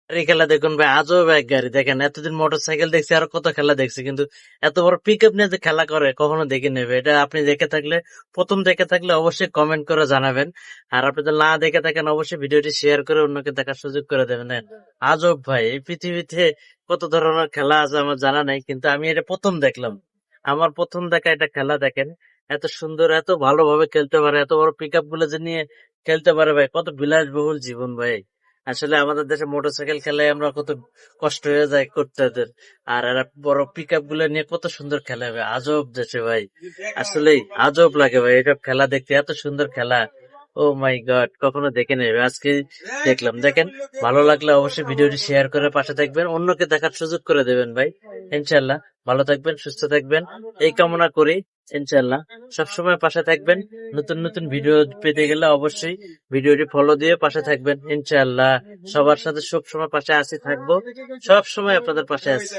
এই খেলা দেখুন ভাই, আজব এক গাড়ি। দেখেন, এতদিন মোটর সাইকেল দেখছি আর কত খেলা দেখছি, কিন্তু এত বড় পিক আপ নিয়ে যে খেলা করে কখনো দেখে নেবে। এটা আপনি দেখে থাকলে, প্রথম দেখে থাকলে অবশ্যই কমেন্ট করে জানাবেন। আর আপনি যদি না দেখে থাকেন অবশ্যই ভিডিওটি শেয়ার করে অন্যকে দেখার সুযোগ করে দেবেন। দেখেন, আজব ভাই, এই পৃথিবীতে কত ধরনের খেলা আছে আমার জানা নাই, কিন্তু আমি এটা প্রথম দেখলাম। আমার প্রথম দেখা এটা খেলা। দেখেন, এত সুন্দর, এত ভালোভাবে খেলতে পারে, এত বড় পিক আপ গুলো যে নিয়ে খেলতে পারে ভাই, কত বিলাসবহুল জীবন ভাই। আসলে আমাদের দেশে মোটরসাইকেল খেলায় আমরা কত কষ্ট হয়ে যায় করতে এদের। আর এরা বড় পিক আপ গুলো নিয়ে কত সুন্দর খেলা ভাই, আজব দেশে ভাই। আসলেই আজব লাগে ভাই এসব খেলা দেখতে, এত সুন্দর খেলা। ও মাই গড, কখনো দেখে নেই ভাই, আজকে দেখলাম। দেখেন, ভালো লাগলে অবশ্যই ভিডিওটি শেয়ার করে পাশে থাকবেন, অন্যকে দেখার সুযোগ করে দেবেন ভাই। ইনশাল্লাহ ভালো থাকবেন, সুস্থ থাকবেন, এই কামনা করি। ইনশাল্লাহ সবসময় পাশে থাকবেন। নতুন নতুন ভিডিও পেতে গেলে অবশ্যই ভিডিওটি ফলো দিয়ে পাশে থাকবেন। ইনশাআল্লাহ সবার সাথে সব সময় পাশে আছি, থাকবো, সব সময় আপনাদের পাশে আছি।